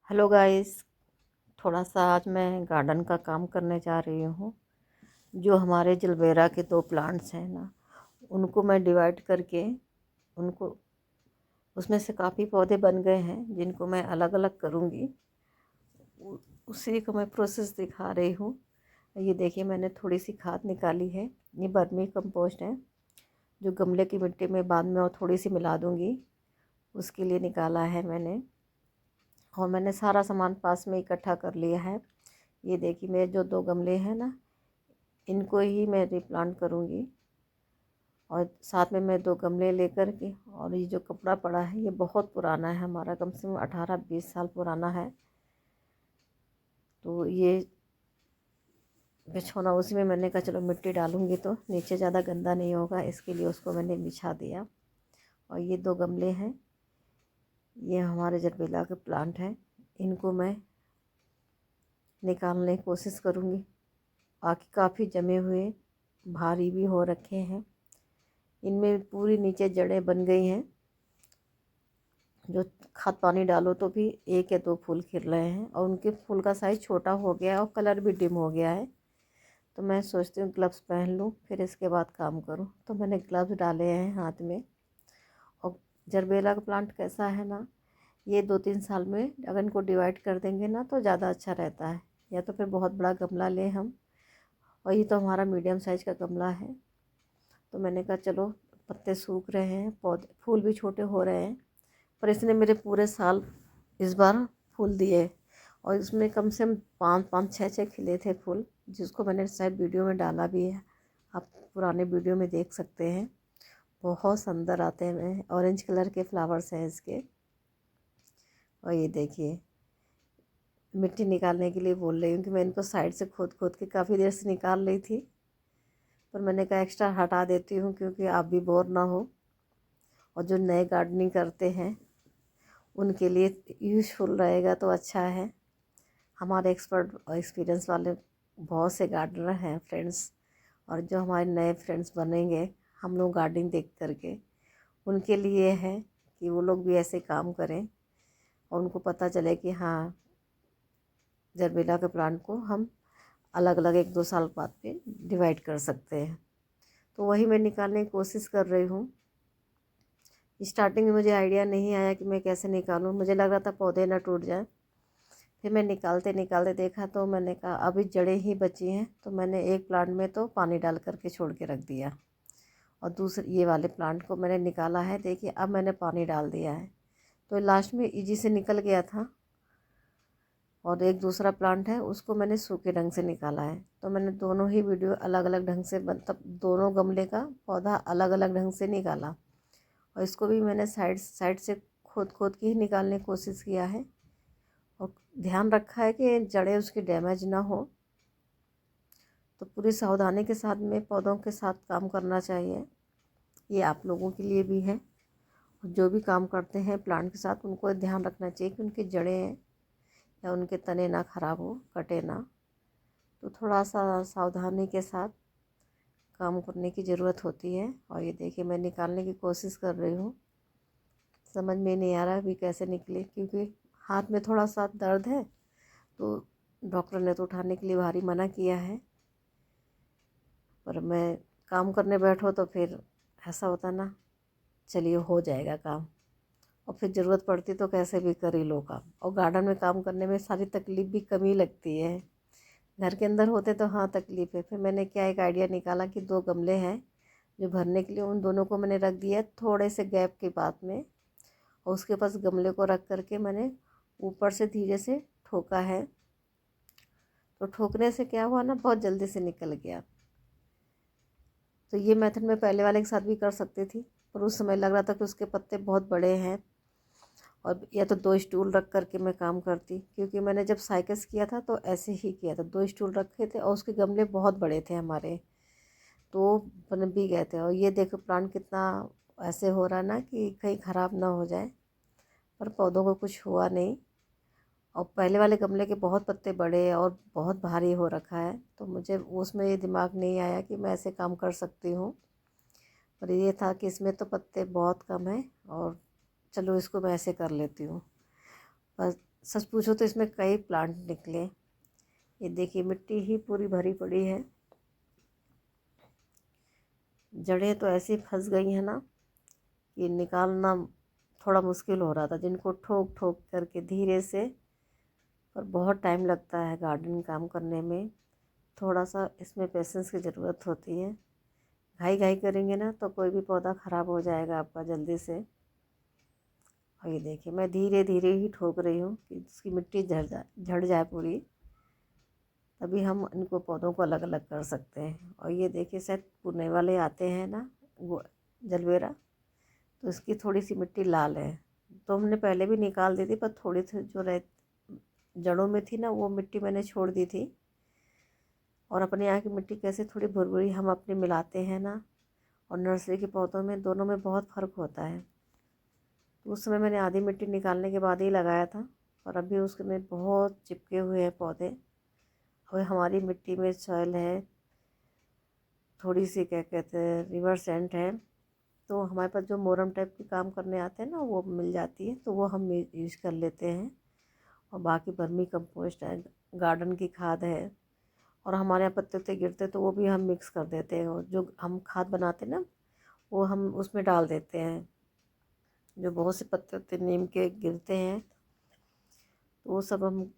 Hello guys. थोड़ा सा आज मैं गार्डन का काम करने जा रही हूँ। जो हमारे जलबेरा के 2 प्लांट्स हैं ना, उनको मैं डिवाइड करके उनको उसमें से काफ़ी पौधे बन गए हैं जिनको मैं अलग अलग करूँगी। उसी को मैं प्रोसेस दिखा रही हूँ। ये देखिए, मैंने थोड़ी सी खाद निकाली है। ये वर्मी कंपोस्ट है जो गमले की मिट्टी में बाद में और थोड़ी सी मिला दूँगी, उसके लिए निकाला है मैंने। और मैंने सारा सामान पास में इकट्ठा कर लिया है। ये देखिए, मेरे जो 2 गमले हैं ना, इनको ही मैं रिप्लांट करूँगी। और साथ में मैं 2 गमले लेकर के, और ये जो कपड़ा पड़ा है ये बहुत पुराना है हमारा, कम से कम 18-20 साल पुराना है। तो ये बिछौना उसी में मैंने कहा चलो मिट्टी डालूँगी तो नीचे ज़्यादा गंदा नहीं होगा, इसके लिए उसको मैंने बिछा दिया। और ये 2 गमले हैं, ये हमारे जरबेला के प्लांट हैं। इनको मैं निकालने की कोशिश करूँगी। बाकी काफ़ी जमे हुए भारी भी हो रखे हैं। इनमें पूरी नीचे जड़ें बन गई हैं, जो खाद पानी डालो तो भी 1 या 2 फूल खिल रहे हैं। और उनके फूल का साइज़ छोटा हो गया है और कलर भी डिम हो गया है। तो मैं सोचती हूँ ग्लव्स पहन लूँ, फिर इसके बाद काम करूँ। तो मैंने ग्लव्स डाले हैं हाथ में। और जरबेला का प्लांट कैसा है ना, ये 2-3 साल में अगर इनको डिवाइड कर देंगे ना तो ज़्यादा अच्छा रहता है। या तो फिर बहुत बड़ा गमला लें हम, और ये तो हमारा मीडियम साइज़ का गमला है। तो मैंने कहा चलो, पत्ते सूख रहे हैं, पौधे फूल भी छोटे हो रहे हैं, पर इसने मेरे पूरे साल इस बार फूल दिए। और इसमें कम से कम 5-5 6 खिले थे फूल, जिसको मैंने शायद वीडियो में डाला भी है। आप पुराने वीडियो में देख सकते हैं। बहुत सुंदर आते हैं, ऑरेंज कलर के फ्लावर्स हैं इसके। और ये देखिए, मिट्टी निकालने के लिए बोल रही हूँ कि मैं इनको साइड से खोद खोद के काफ़ी देर से निकाल रही थी, पर मैंने कहा एक्स्ट्रा हटा देती हूँ क्योंकि आप भी बोर ना हो। और जो नए गार्डनिंग करते हैं उनके लिए यूज़फुल रहेगा तो अच्छा है। हमारे एक्सपर्ट और एक्सपीरियंस वाले बहुत से गार्डनर हैं फ्रेंड्स, और जो हमारे नए फ्रेंड्स बनेंगे हम लोग गार्डनिंग देख करके, उनके लिए है कि वो लोग भी ऐसे काम करें और उनको पता चले कि हाँ, जरबेला के प्लांट को हम अलग अलग 1-2 साल बाद पे डिवाइड कर सकते हैं। तो वही मैं निकालने की कोशिश कर रही हूँ। स्टार्टिंग में मुझे आइडिया नहीं आया कि मैं कैसे निकालूं, मुझे लग रहा था पौधे ना टूट जाए। फिर मैं निकालते निकालते देखा तो मैंने कहा अभी जड़ें ही बची हैं, तो मैंने एक प्लांट में तो पानी डाल करके छोड़ के रख दिया, और दूसरे ये वाले प्लांट को मैंने निकाला है। देखिए, अब मैंने पानी डाल दिया है तो लास्ट में इजी से निकल गया था। और एक दूसरा प्लांट है, उसको मैंने सूखे ढंग से निकाला है। तो मैंने दोनों ही वीडियो अलग अलग ढंग से, मतलब दोनों गमले का पौधा अलग अलग ढंग से निकाला। और इसको भी मैंने साइड साइड से खोद खोद के ही निकालने की कोशिश किया है। और ध्यान रखा है कि जड़ें उसकी डैमेज ना हो। तो पूरी सावधानी के साथ में पौधों के साथ काम करना चाहिए। ये आप लोगों के लिए भी है, जो भी काम करते हैं प्लांट के साथ उनको ध्यान रखना चाहिए कि उनकी जड़ें या उनके तने ना ख़राब हो, कटे ना। तो थोड़ा सा सावधानी के साथ काम करने की ज़रूरत होती है। और ये देखिए, मैं निकालने की कोशिश कर रही हूँ, समझ में नहीं आ रहा अभी कैसे निकले, क्योंकि हाथ में थोड़ा सा दर्द है। तो डॉक्टर ने तो उठाने के लिए भारी मना किया है, पर मैं काम करने बैठो तो फिर ऐसा होता ना, चलिए हो जाएगा काम। और फिर ज़रूरत पड़ती तो कैसे भी कर ही लो काम। और गार्डन में काम करने में सारी तकलीफ़ भी कम ही लगती है। घर के अंदर होते तो हाँ तकलीफ़ है। फिर मैंने क्या एक आइडिया निकाला कि 2 गमले हैं जो भरने के लिए, उन दोनों को मैंने रख दिया थोड़े से गैप के बाद में। और उसके पास गमले को रख करके मैंने ऊपर से धीरे से ठोका है। तो ठोकने से क्या हुआ ना, बहुत जल्दी से निकल गया। तो ये मेथड मैं पहले वाले के साथ भी कर सकती थी, पर उस समय लग रहा था कि उसके पत्ते बहुत बड़े हैं, और या तो 2 स्टूल रख करके मैं काम करती। क्योंकि मैंने जब साइकिस किया था तो ऐसे ही किया था, 2 स्टूल रखे थे और उसके गमले बहुत बड़े थे हमारे, तो बन भी गए थे। और ये देखो प्लांट कितना ऐसे हो रहा ना कि कहीं ख़राब ना हो जाए, पर पौधों को कुछ हुआ नहीं। और पहले वाले गमले के बहुत पत्ते बड़े और बहुत भारी हो रखा है, तो मुझे उसमें ये दिमाग नहीं आया कि मैं ऐसे काम कर सकती हूँ। पर ये था कि इसमें तो पत्ते बहुत कम हैं, और चलो इसको मैं ऐसे कर लेती हूँ। बस सच पूछो तो इसमें कई प्लांट निकले। ये देखिए मिट्टी ही पूरी भरी पड़ी है, जड़ें तो ऐसी फंस गई हैं ना कि निकालना थोड़ा मुश्किल हो रहा था, जिनको ठोक ठोक करके धीरे से। पर बहुत टाइम लगता है गार्डन काम करने में, थोड़ा सा इसमें पेशेंस की ज़रूरत होती है। घाई घाई करेंगे ना तो कोई भी पौधा ख़राब हो जाएगा आपका जल्दी से। और ये देखिए मैं धीरे धीरे ही ठोक रही हूँ कि उसकी मिट्टी झड़ जाए पूरी, तभी हम इनको पौधों को अलग अलग कर सकते हैं। और ये देखिए शायद पुणे वाले आते हैं ना वो जलबेरा, तो इसकी थोड़ी सी मिट्टी लाल है, तो हमने पहले भी निकाल दी थी, पर थोड़ी सी जो जड़ों में थी ना वो मिट्टी मैंने छोड़ दी थी। और अपने यहाँ की मिट्टी कैसे थोड़ी भुरभुरी हम अपने मिलाते हैं ना, और नर्सरी के पौधों में दोनों में बहुत फ़र्क होता है। तो उस समय मैंने आधी मिट्टी निकालने के बाद ही लगाया था, और अभी उसमें बहुत चिपके हुए हैं पौधे। और हमारी मिट्टी में सॉइल है, थोड़ी सी क्या कहते हैं रिवर सेंट है, तो हमारे पास जो मोरम टाइप के काम करने आते हैं ना वो मिल जाती है, तो वो हम यूज़ कर लेते हैं। और बाकी वर्मी कंपोस्ट है, गार्डन की खाद है, और हमारे यहाँ पत्ते उत्ते गिरते तो वो भी हम मिक्स कर देते हैं, और जो हम खाद बनाते हैं ना वो हम उसमें डाल देते हैं। जो बहुत से पत्ते उत्ते नीम के गिरते हैं तो वो सब हम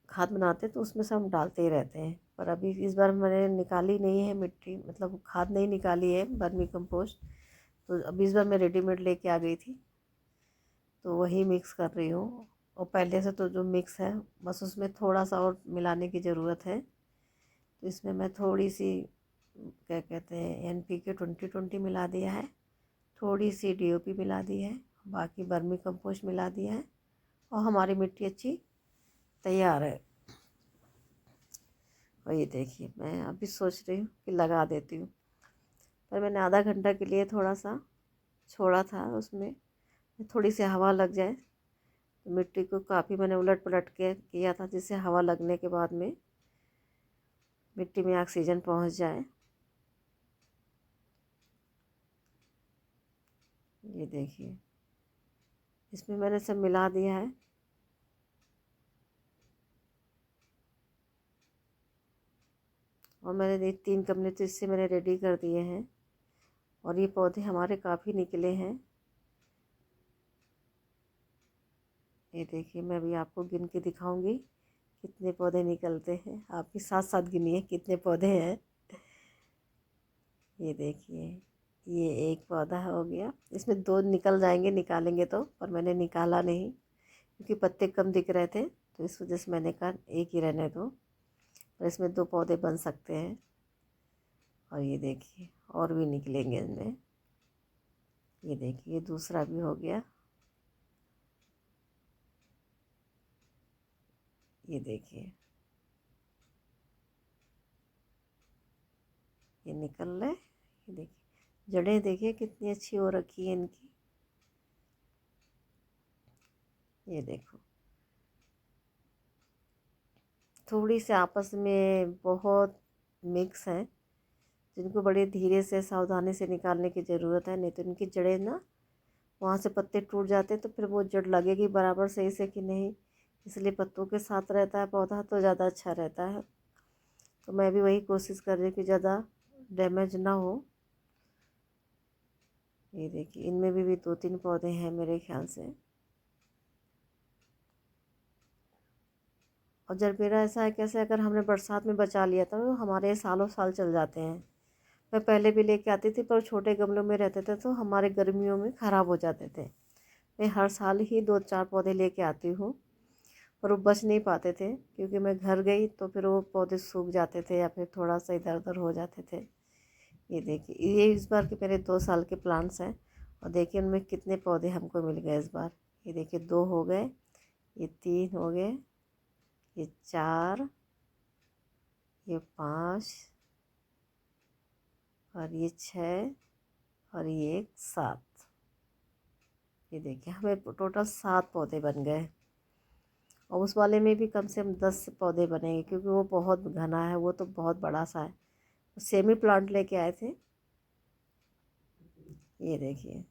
खाद बनाते हैं, तो उसमें से हम डालते ही रहते हैं। पर अभी इस बार मैंने निकाली नहीं है मिट्टी, मतलब खाद नहीं निकाली है वर्मी कंपोस्ट, तो अभी इस बार मैं रेडीमेड लेके आ गई थी, तो वही मिक्स कर रही हूँ। और पहले से तो जो मिक्स है बस उसमें थोड़ा सा और मिलाने की ज़रूरत है। तो इसमें मैं थोड़ी सी क्या कहते हैं NPK 20-20 मिला दिया है, थोड़ी सी DOP मिला दी है, बाकी वर्मी कंपोस्ट मिला दिया है, और हमारी मिट्टी अच्छी तैयार है। और ये देखिए मैं अभी सोच रही हूँ कि लगा देती हूँ, पर मैंने आधा घंटा के लिए थोड़ा सा छोड़ा था, उसमें थोड़ी सी हवा लग जाए। तो मिट्टी को काफ़ी मैंने उलट पलट के किया था, जिससे हवा लगने के बाद में मिट्टी में ऑक्सीजन पहुँच जाए। ये देखिए इसमें मैंने सब मिला दिया है। और मैंने ये 3 गमले तो इससे मैंने रेडी कर दिए हैं, और ये पौधे हमारे काफ़ी निकले हैं। ये देखिए मैं अभी आपको गिन के दिखाऊंगी कितने पौधे निकलते हैं, आप भी साथ साथ गिनिए कितने पौधे हैं। ये देखिए ये एक पौधा हो गया, इसमें 2 निकल जाएंगे निकालेंगे तो, पर मैंने निकाला नहीं क्योंकि पत्ते कम दिख रहे थे, तो इस वजह से मैंने कहा एक ही रहने दो, पर इसमें 2 पौधे बन सकते हैं। और ये देखिए और भी निकलेंगे इनमें। ये देखिए दूसरा भी हो गया। ये देखिए ये निकल रहे, ये देखिए जड़ें देखिए कितनी अच्छी हो रखी है इनकी। ये देखो थोड़ी से आपस में बहुत मिक्स हैं, जिनको बड़े धीरे से सावधानी से निकालने की ज़रूरत है, नहीं तो इनकी जड़ें ना वहाँ से पत्ते टूट जाते हैं, तो फिर वो जड़ लगेगी बराबर सही से कि नहीं, इसलिए पत्तों के साथ रहता है पौधा तो ज़्यादा अच्छा रहता है। तो मैं भी वही कोशिश कर रही हूँ कि ज़्यादा डैमेज ना हो। ये देखिए इनमें भी 2-3 पौधे हैं मेरे ख्याल से। और जरबेरा ऐसा है कैसे, अगर हमने बरसात में बचा लिया तो हमारे सालों साल चल जाते हैं। मैं पहले भी लेके आती थी, पर छोटे गमलों में रहते थे तो हमारे गर्मियों में ख़राब हो जाते थे। मैं हर साल ही 2-4 पौधे लेके आती हूँ, पर वो बच नहीं पाते थे क्योंकि मैं घर गई तो फिर वो पौधे सूख जाते थे या फिर थोड़ा सा इधर उधर हो जाते थे। ये देखिए ये इस बार के मेरे 2 साल के प्लांट्स हैं, और देखिए उनमें कितने पौधे हमको मिल गए इस बार। ये देखिए 2 हो गए, ये 3 हो गए, ये 4, ये 5, और ये 6, और ये 7। ये देखिए हमें टोटल 7 पौधे बन गए। और उस वाले में भी कम से कम 10 पौधे बनेंगे क्योंकि वो बहुत घना है, वो तो बहुत बड़ा सा है। सेमी प्लांट लेके आए थे। ये देखिए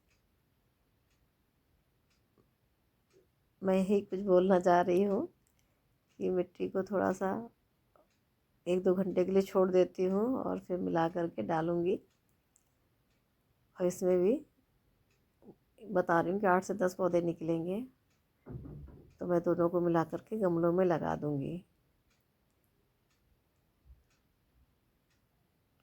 मैं यही कुछ बोलना चाह रही हूँ कि मिट्टी को थोड़ा सा 1-2 घंटे के लिए छोड़ देती हूँ और फिर मिला करके डालूँगी। और इसमें भी बता रही हूँ कि 8 से 10 पौधे निकलेंगे, तो मैं दोनों को मिला करके गमलों में लगा दूँगी।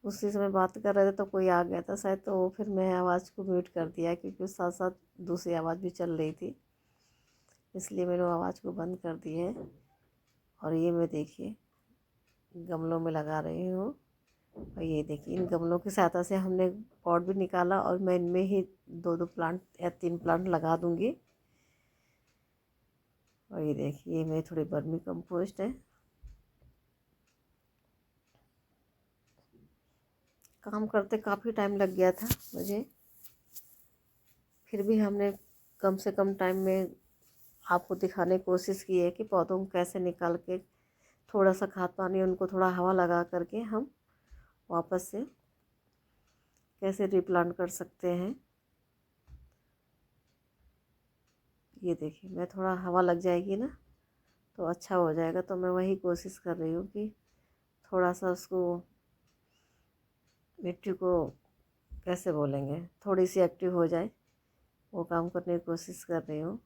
उसी समय बात कर रहे थे तो कोई आ गया था शायद, तो फिर मैं आवाज़ को म्यूट कर दिया क्योंकि उस साथ साथ दूसरी आवाज़ भी चल रही थी, इसलिए मैंने आवाज़ को बंद कर दी है। और ये मैं देखिए गमलों में लगा रही हूँ। और ये देखिए इन गमलों की सहायता से हमने पॉट भी निकाला और मैं इनमें ही 2-2 प्लांट या 3 प्लांट लगा दूँगी। और ये देखिए ये मेरी थोड़ी वर्मी कंपोस्ट है। काम करते काफ़ी टाइम लग गया था मुझे, फिर भी हमने कम से कम टाइम में आपको दिखाने की कोशिश की है कि पौधों को कैसे निकाल के थोड़ा सा खाद पानी उनको थोड़ा हवा लगा करके हम वापस से कैसे रिप्लांट कर सकते हैं। ये देखिए मैं थोड़ा हवा लग जाएगी ना तो अच्छा हो जाएगा, तो मैं वही कोशिश कर रही हूँ कि थोड़ा सा उसको मिट्टी को कैसे बोलेंगे थोड़ी सी एक्टिव हो जाए, वो काम करने की कोशिश कर रही हूँ।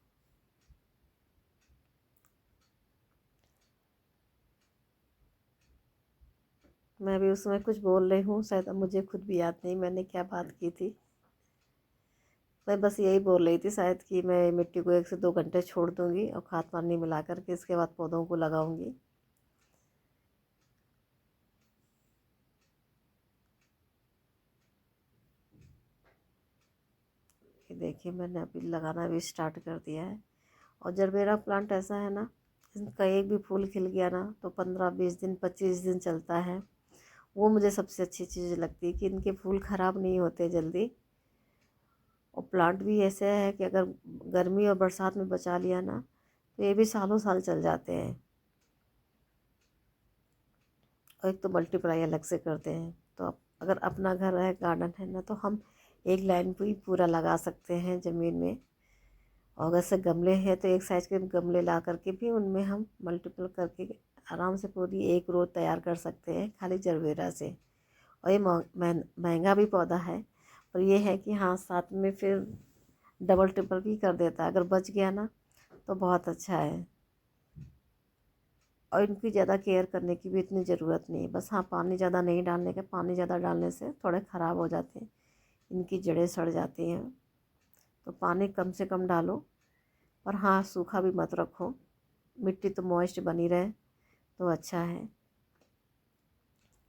मैं भी उस समय कुछ बोल रही हूँ, शायद अब मुझे खुद भी याद नहीं मैंने क्या बात की थी। मैं बस यही बोल रही थी शायद कि मैं मिट्टी को 1 से 2 घंटे छोड़ दूँगी और खाद पानी मिला करके इसके बाद पौधों को लगाऊंगी। ये देखिए मैंने अभी लगाना भी स्टार्ट कर दिया है। और जब मेरा प्लांट ऐसा है ना, इसका एक भी फूल खिल गया ना तो 15-20 दिन 25 दिन चलता है। वो मुझे सबसे अच्छी चीज़ लगती है कि इनके फूल ख़राब नहीं होते जल्दी। और प्लांट भी ऐसे है कि अगर गर्मी और बरसात में बचा लिया ना तो ये भी सालों साल चल जाते हैं। और एक तो मल्टीप्लाई अलग से करते हैं। तो अगर अपना घर है गार्डन है ना तो हम एक लाइन पे ही पूरा लगा सकते हैं ज़मीन में। और अगर से गमले हैं तो एक साइज़ के गमले ला करके भी उनमें हम मल्टीपल करके आराम से पूरी एक रो तैयार कर सकते हैं खाली जरबेरा से। और ये महंगा भी पौधा है, पर ये है कि हाँ साथ में फिर डबल ट्रिपल भी कर देता है। अगर बच गया ना तो बहुत अच्छा है। और इनकी ज़्यादा केयर करने की भी इतनी ज़रूरत नहीं है, बस हाँ पानी ज़्यादा नहीं डालने का, पानी ज़्यादा डालने से थोड़े ख़राब हो जाते हैं, इनकी जड़ें सड़ जाती हैं। तो पानी कम से कम डालो, पर हाँ सूखा भी मत रखो, मिट्टी तो मॉइस्ट बनी रहे तो अच्छा है।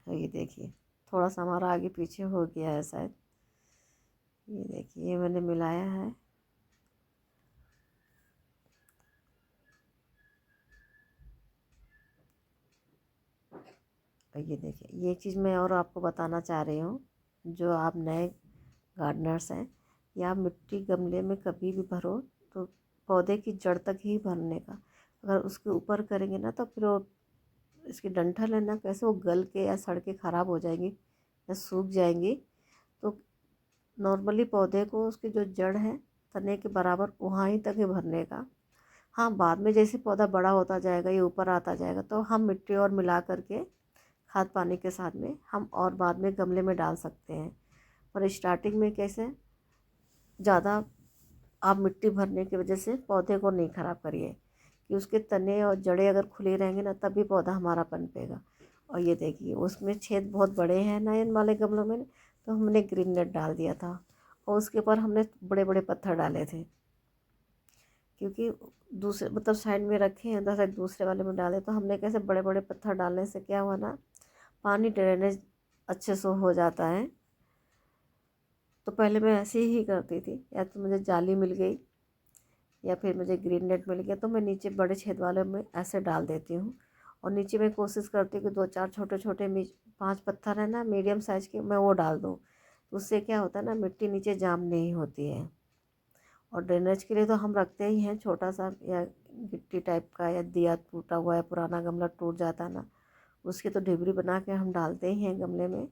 तो ये देखिए थोड़ा सा हमारा आगे पीछे हो गया है शायद। ये देखिए ये मैंने मिलाया है। और ये देखिए ये चीज़ मैं और आपको बताना चाह रही हूँ, जो आप नए गार्डनर्स हैं, या मिट्टी गमले में कभी भी भरो तो पौधे की जड़ तक ही भरने का। अगर उसके ऊपर करेंगे ना तो फिर वो इसकी डंठल है ना कैसे वो गल के या सड़ के ख़राब हो जाएंगी या सूख जाएंगी। तो नॉर्मली पौधे को उसकी जो जड़ है तने के बराबर वहाँ ही तक ही भरने का। हाँ बाद में जैसे पौधा बड़ा होता जाएगा ये ऊपर आता जाएगा तो हम मिट्टी और मिला करके खाद पानी के साथ में हम और बाद में गमले में डाल सकते हैं। पर स्टार्टिंग में कैसे ज़्यादा आप मिट्टी भरने की वजह से पौधे को नहीं ख़राब करिए, कि उसके तने और जड़ें अगर खुले रहेंगे ना तभी पौधा हमारा पनपेगा। और ये देखिए उसमें छेद बहुत बड़े हैं ना इन वाले गमलों में, तो हमने ग्रीन नेट डाल दिया था और उसके ऊपर हमने बड़े बड़े पत्थर डाले थे, क्योंकि दूसरे मतलब साइड में रखे हैं तो शायद दूसरे वाले में डाले, तो हमने कैसे बड़े बड़े पत्थर डालने से क्या हुआ ना पानी ड्रेनेज अच्छे से हो जाता है। तो पहले मैं ऐसे ही करती थी, या तो मुझे जाली मिल गई या फिर मुझे ग्रीन नेट मिल गया तो मैं नीचे बड़े छेद वाले में ऐसे डाल देती हूँ। और नीचे मैं कोशिश करती हूँ कि 2-4 छोटे छोटे 5 पत्थर है ना मीडियम साइज़ के मैं वो डाल दूँ, तो उससे क्या होता है ना मिट्टी नीचे जाम नहीं होती है। और ड्रेनेज के लिए तो हम रखते ही हैं छोटा सा या गिट्टी टाइप का, या दिया टूटा हुआ है पुराना गमला टूट जाता है ना उसकी तो ढिबरी बना के हम डालते ही हैं गमले में।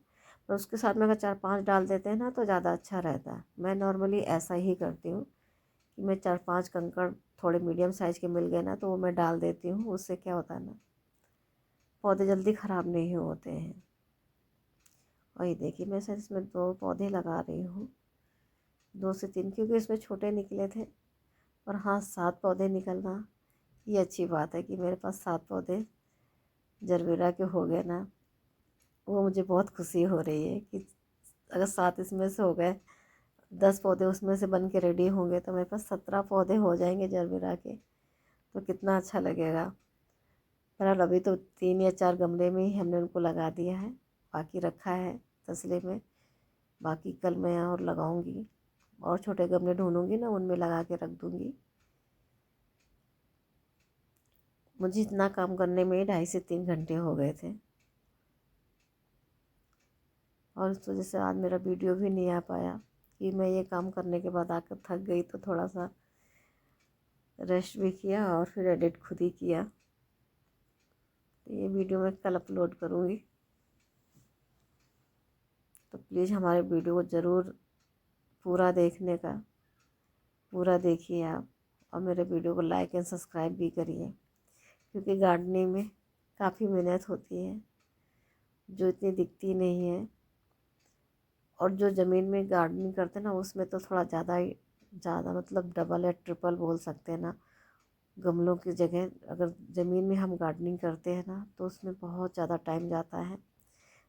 पर उसके साथ में अगर 4-5 डाल देते हैं ना तो ज़्यादा अच्छा रहता है। मैं नॉर्मली ऐसा ही करती हूँ कि मैं 4-5 कंकड़ थोड़े मीडियम साइज़ के मिल गए ना तो वो मैं डाल देती हूँ। उससे क्या होता है ना, पौधे जल्दी ख़राब नहीं होते हैं। और ये देखिए मैं शायद इसमें 2 पौधे लगा रही हूँ, 2 से 3, क्योंकि इसमें छोटे निकले थे। और हाँ, 7 पौधे निकलना ये अच्छी बात है कि मेरे पास 7 पौधे जरबेरा के हो गए ना, वो मुझे बहुत खुशी हो रही है कि अगर 7 इसमें से हो गए, 10 पौधे उसमें से बन के रेडी होंगे तो मेरे पास 17 पौधे हो जाएंगे जरबेरा के, तो कितना अच्छा लगेगा। पर अभी तो 3 या 4 गमले में ही हमने उनको लगा दिया है, बाकी रखा है तसले में। बाकी कल मैं और लगाऊंगी, और छोटे गमले ढूंढूंगी ना, उनमें लगा के रख दूंगी। मुझे इतना काम करने में 2.5 से 3 घंटे हो गए थे, और इस वजह से आज मेरा वीडियो भी नहीं आ पाया कि मैं ये काम करने के बाद आकर थक गई तो थोड़ा सा रेस्ट भी किया और फिर एडिट खुद ही किया। तो ये वीडियो मैं कल अपलोड करूँगी, तो प्लीज़ हमारे वीडियो को ज़रूर पूरा देखने का, पूरा देखिए आप, और मेरे वीडियो को लाइक एंड सब्सक्राइब भी करिए, क्योंकि गार्डनिंग में काफ़ी मेहनत होती है जो इतनी दिखती नहीं है। और जो ज़मीन में गार्डनिंग करते हैं ना, उसमें तो थोड़ा ज़्यादा मतलब डबल या ट्रिपल बोल सकते हैं ना। गमलों की जगह अगर ज़मीन में हम गार्डनिंग करते हैं ना, तो उसमें बहुत ज़्यादा टाइम जाता है।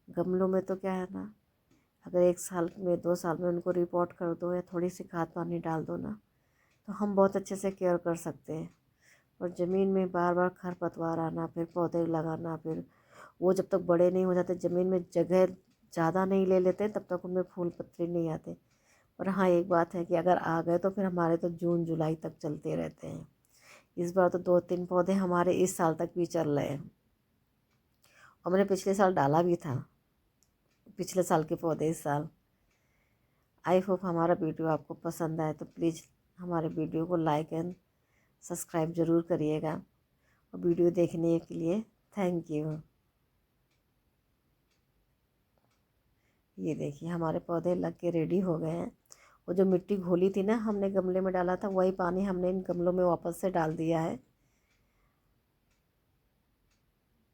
गमलों में तो क्या है ना, अगर 1 साल में 2 साल में उनको रिपोर्ट कर दो या थोड़ी सी खाद पानी डाल दो ना, तो हम बहुत अच्छे से केयर कर सकते हैं। और ज़मीन में बार बार खरपतवार आना, फिर पौधे लगाना, फिर वो जब तक बड़े नहीं हो जाते, ज़मीन में जगह ज़्यादा नहीं ले लेते, तब तक उनमें फूल पत्ते नहीं आते। और हाँ, एक बात है कि अगर आ गए तो फिर हमारे तो जून जुलाई तक चलते रहते हैं। इस बार तो 2-3 पौधे हमारे इस साल तक भी चल रहे हैं, और मैंने पिछले साल डाला भी था, पिछले साल के पौधे इस साल। आई होप हमारा वीडियो आपको पसंद आए, तो प्लीज़ हमारे वीडियो को लाइक एंड सब्सक्राइब ज़रूर करिएगा। और वीडियो देखने के लिए थैंक यू। ये देखिए हमारे पौधे लग के रेडी हो गए हैं। वो जो मिट्टी घोली थी ना, हमने गमले में डाला था, वही पानी हमने इन गमलों में वापस से डाल दिया है।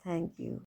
Thank you.